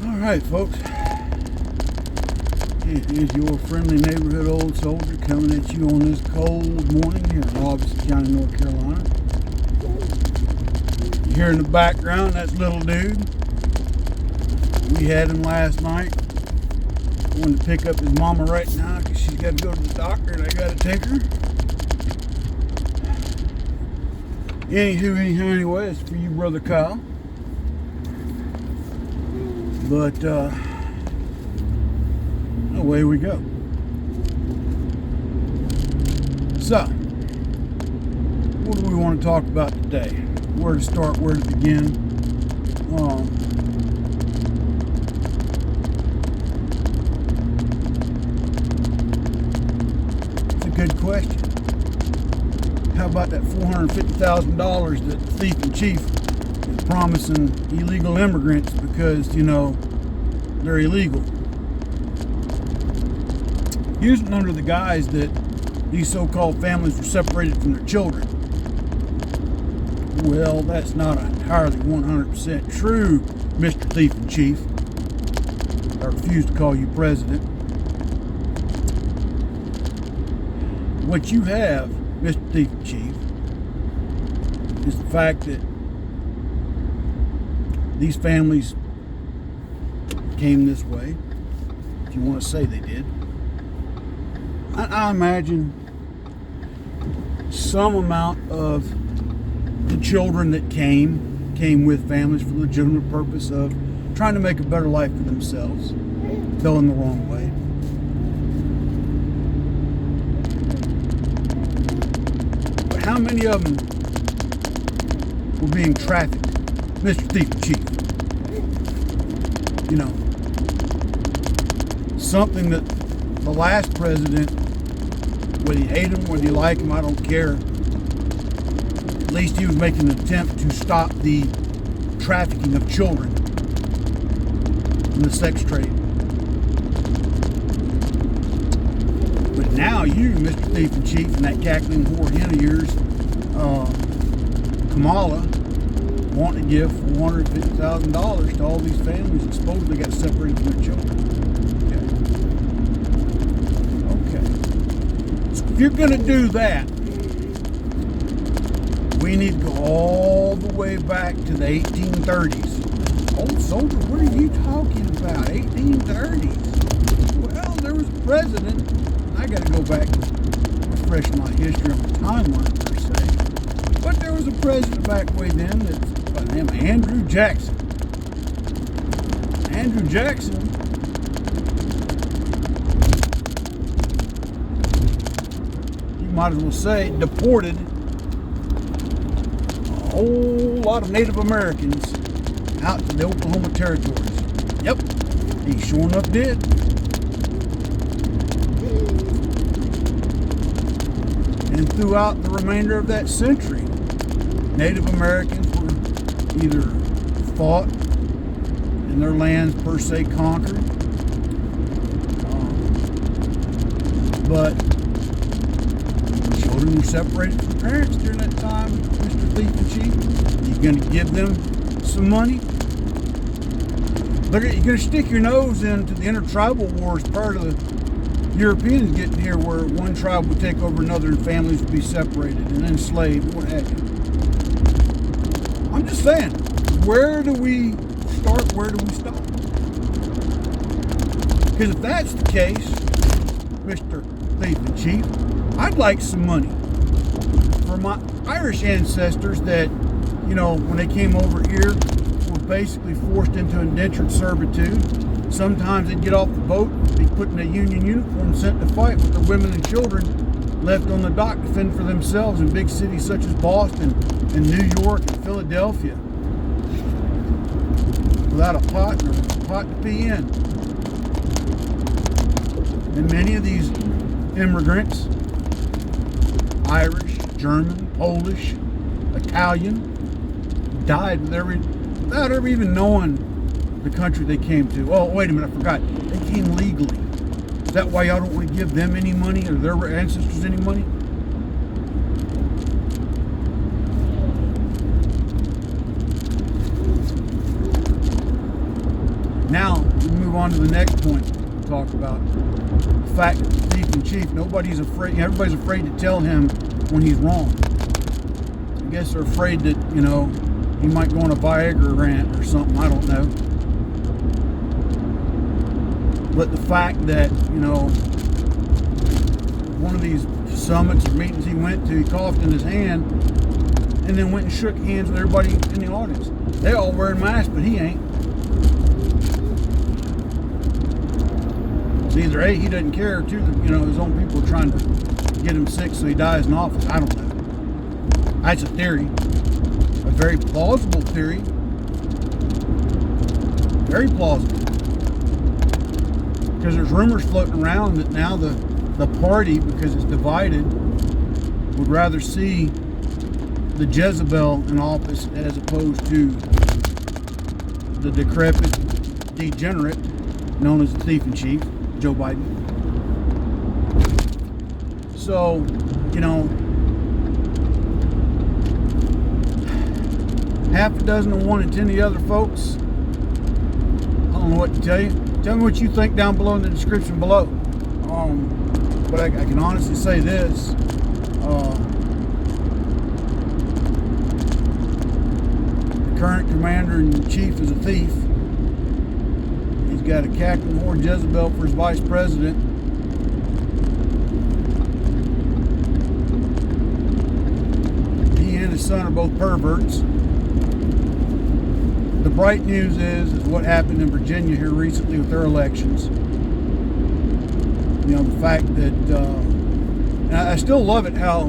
Alright, folks. It is your friendly neighborhood old soldier coming at you on this cold morning here in Robeson County, North Carolina. You hear in the background, that's little dude. We had him last night. I wanted to pick up his mama right now because she's got to go to the doctor and I got to take her. Anyway, it's for you, Brother Kyle. But, away we go. So, what do we want to talk about today? Where to start, where to begin? It's a good question. How about that $450,000 that the thief in chief is promising illegal immigrants because, you know, they're illegal? Using under the guise that these so-called families were separated from their children. Well, that's not entirely 100% true, Mr. Thief in Chief. I refuse to call you president. What you have, Mr. Thief in Chief, is the fact that these families came this way, if you want to say they did. I imagine some amount of the children that came with families for the legitimate purpose of trying to make a better life for themselves, fell in the wrong way. But how many of them were being trafficked, Mr. Thief in Chief? You know, something that the last president, whether you hate him, whether you like him, I don't care. At least he was making an attempt to stop the trafficking of children and the sex trade. But now you, Mr. Thief in Chief, and that cackling whore hen of yours, Kamala, want to give $450,000 to all these families that supposedly got separated from their children. If you're going to do that, we need to go all the way back to the 1830s. Old soldier, what are you talking about? 1830s? Well, there was a president. I got to go back and refresh my history on the timeline, per se. But there was a president back way then that's by the name of Andrew Jackson. Andrew Jackson might as well say deported a whole lot of Native Americans out to the Oklahoma territories. Yep, he sure enough did. And throughout the remainder of that century, Native Americans were either fought and their lands per se conquered, but children were separated from parents during that time, Mr. Thief in Chief. You're going to give them some money? You're going to stick your nose into the intertribal wars prior to the Europeans getting here, where one tribe would take over another and families would be separated and enslaved, what have you. I'm just saying, where do we start? Where do we stop? Because if that's the case, Mr. Thief in Chief, I'd like some money for my Irish ancestors that, you know, when they came over here, were basically forced into indentured servitude. Sometimes they'd get off the boat, be put in a Union uniform, sent to fight with their women and children left on the dock to fend for themselves in big cities such as Boston and New York and Philadelphia, without a pot or a pot to pee in. And many of these immigrants, Irish, German, Polish, Italian, died without ever even knowing the country they came to. Oh, wait a minute, I forgot. They came legally. Is that why y'all don't want to give them any money or their ancestors any money? Now, we move on to the next point to talk about. The fact that the thief in chief, everybody's afraid to tell him when he's wrong. I guess they're afraid that, he might go on a Viagra rant or something, I don't know. But the fact that, one of these summits or meetings he went to, he coughed in his hand and then went and shook hands with everybody in the audience. They all wearing masks, but he ain't. It's either A, he doesn't care, or two, his own people are trying to get him sick so he dies in office. I don't know. That's a theory. A very plausible theory. Very plausible. Because there's rumors floating around that now the party, because it's divided, would rather see the Jezebel in office as opposed to the decrepit degenerate known as the thief in chief, Joe Biden. So, half a dozen of one and 10 of the other folks, I don't know what to tell you. Tell me what you think down below in the description below. But I can honestly say this. The current commander-in-chief is a thief. He's got a Captain Whore Jezebel for his vice president. He and his son are both perverts. The bright news is what happened in Virginia here recently with their elections. The fact that, and I still love it how,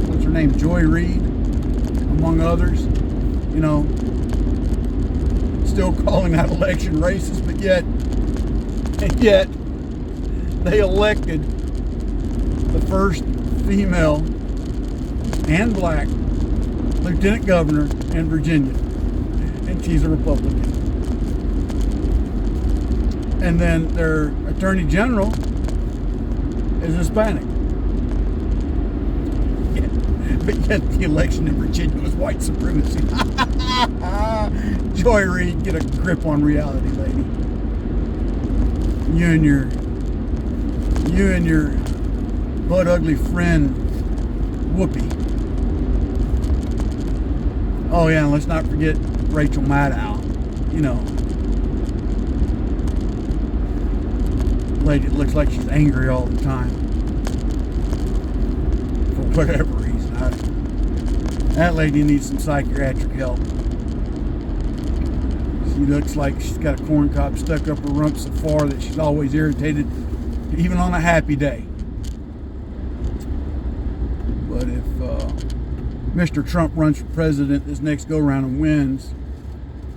what's her name, Joy Reid, among others, still calling that election racist, but yet they elected the first female and black lieutenant governor in Virginia, and she's a Republican. And then their attorney general is Hispanic. But yet the election in Virginia was white supremacy. Joy Reid, get a grip on reality, lady. You and your butt ugly friend Whoopi. Oh yeah, and let's not forget Rachel Maddow. Lady, it looks like she's angry all the time for whatever reason. That lady needs some psychiatric help. She looks like she's got a corn cob stuck up her rump so far that she's always irritated, even on a happy day. But if Mr. Trump runs for president this next go round and wins,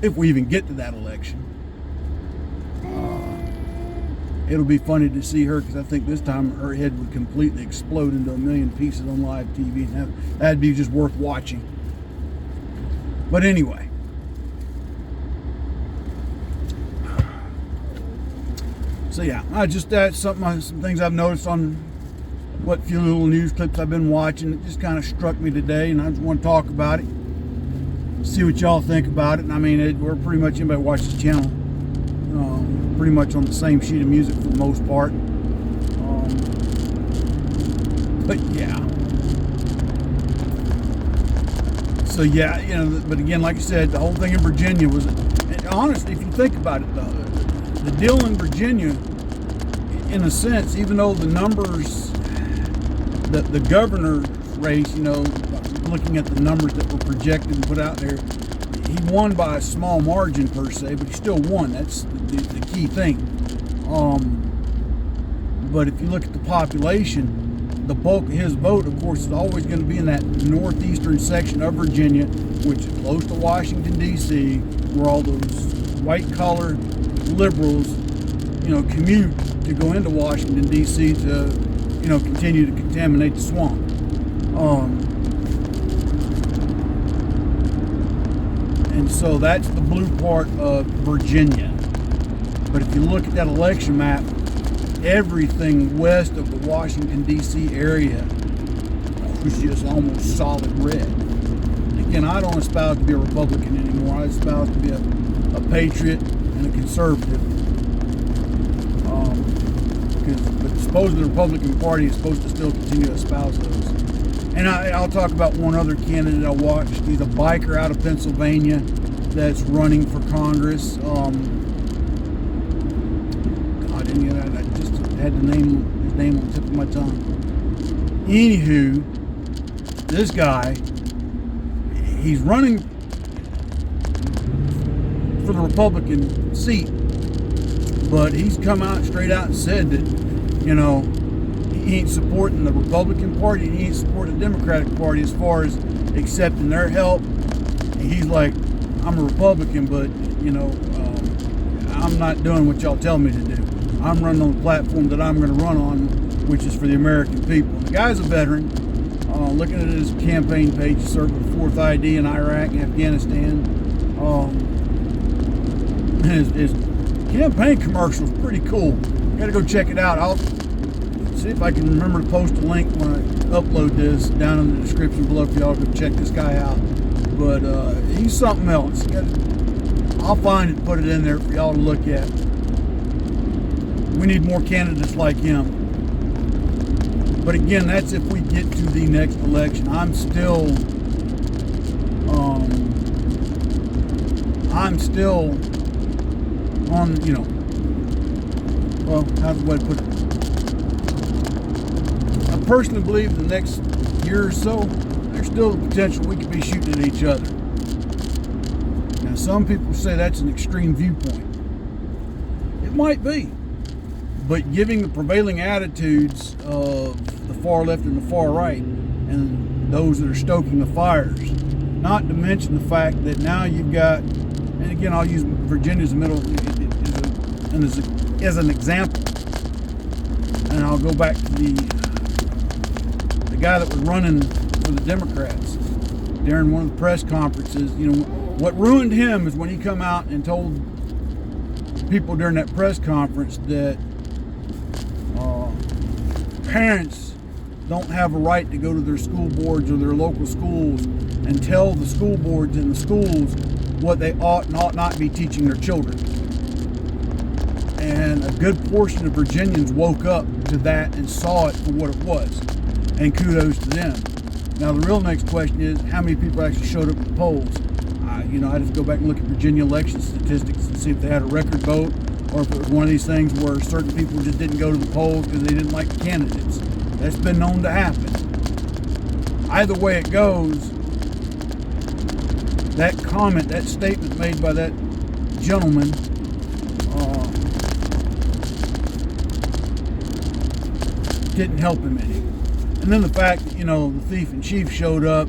if we even get to that election, it'll be funny to see her, because I think this time her head would completely explode into a million pieces on live TV. That'd be just worth watching. But anyway, so yeah, that's some things I've noticed on what few little news clips I've been watching. It just kind of struck me today, and I just want to talk about it, see what y'all think about it. And I mean, we're pretty much, anybody watch this channel, pretty much on the same sheet of music for the most part. But yeah. So yeah, but again, like I said, the whole thing in Virginia was, honestly, if you think about it, the deal in Virginia, in a sense, even though the numbers, the governor race, looking at the numbers that were projected and put out there, he won by a small margin per se, but he still won. That's the key thing. But if you look at the population, the bulk of his vote, of course, is always going to be in that northeastern section of Virginia, which is close to Washington, D.C., where all those white-collar liberals, commute to go into Washington, D.C. to, continue to contaminate the swamp. And so that's the blue part of Virginia. But if you look at that election map, everything west of the Washington, D.C. area was just almost solid red. Again, I don't espouse to be a Republican anymore. I espouse to be a a patriot and a conservative. But supposedly the Republican Party is supposed to still continue to espouse those. And I'll talk about one other candidate I watched. He's a biker out of Pennsylvania that's running for Congress. God, I just had his name on the tip of my tongue. Anywho, this guy, he's running for the Republican seat, but he's come out straight out and said that, he ain't supporting the Republican Party, he ain't supporting the Democratic Party as far as accepting their help. And he's like, I'm a Republican, but I'm not doing what y'all tell me to do. I'm running on the platform that I'm going to run on, which is for the American people. The guy's a veteran. Looking at his campaign page, he served with the 4th ID in Iraq and Afghanistan. His campaign commercial is pretty cool. Got to go check it out. I'll see if I can remember to post a link when I upload this down in the description below for y'all to go check this guy out. But he's something else. I'll find it and put it in there for y'all to look at. We need more candidates like him. But again, that's if we get to the next election. I'm still on, well, how do I put it? I personally believe in the next year or so, there's still the potential we could be shooting at each other. Now, some people say that's an extreme viewpoint. It might be. But giving the prevailing attitudes of the far left and the far right, and those that are stoking the fires, not to mention the fact that now you've got, and again, I'll use Virginia as an example, and I'll go back to the guy that was running for the Democrats during one of the press conferences. What ruined him is when he come out and told people during that press conference that parents don't have a right to go to their school boards or their local schools and tell the school boards and the schools what they ought and ought not be teaching their children. And a good portion of Virginians woke up to that and saw it for what it was. And kudos to them. Now the real next question is, how many people actually showed up at the polls? I'd have to go back and look at Virginia election statistics and see if they had a record vote, or if it was one of these things where certain people just didn't go to the polls because they didn't like the candidates. That's been known to happen. Either way it goes, that comment, that statement made by that gentleman, didn't help him any. And then the fact that, the thief in chief showed up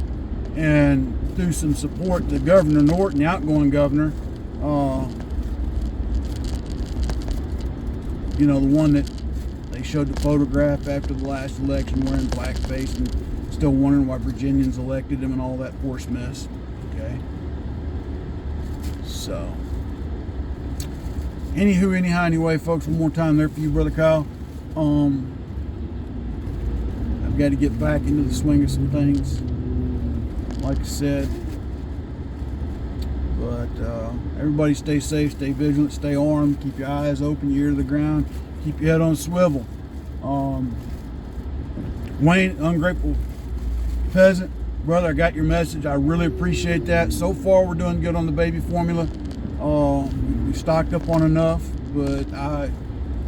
and threw some support to Governor Norton, the outgoing governor, the one that they showed the photograph after the last election wearing blackface and still wondering why Virginians elected him and all that horse mess. Okay. So, anyway, folks, one more time there for you, Brother Kyle. I've got to get back into the swing of some things, like I said. But everybody stay safe, stay vigilant, stay armed, keep your eyes open, your ear to the ground, keep your head on a swivel. Wayne, ungrateful peasant, brother, I got your message. I really appreciate that. So far, we're doing good on the baby formula. We stocked up on enough, but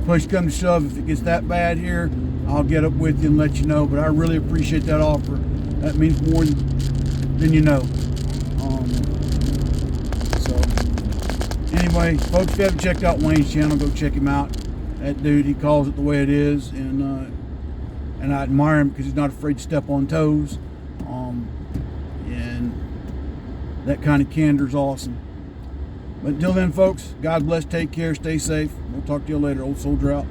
push come to shove, if it gets that bad here, I'll get up with you and let you know. But I really appreciate that offer. That means more than you know. Anyway, folks, if you haven't checked out Wayne's channel, go check him out. That dude, he calls it the way it is, and I admire him because he's not afraid to step on toes. And that kind of candor is awesome. But until then, folks, God bless, take care, stay safe. We'll talk to you later. Old Soldier out.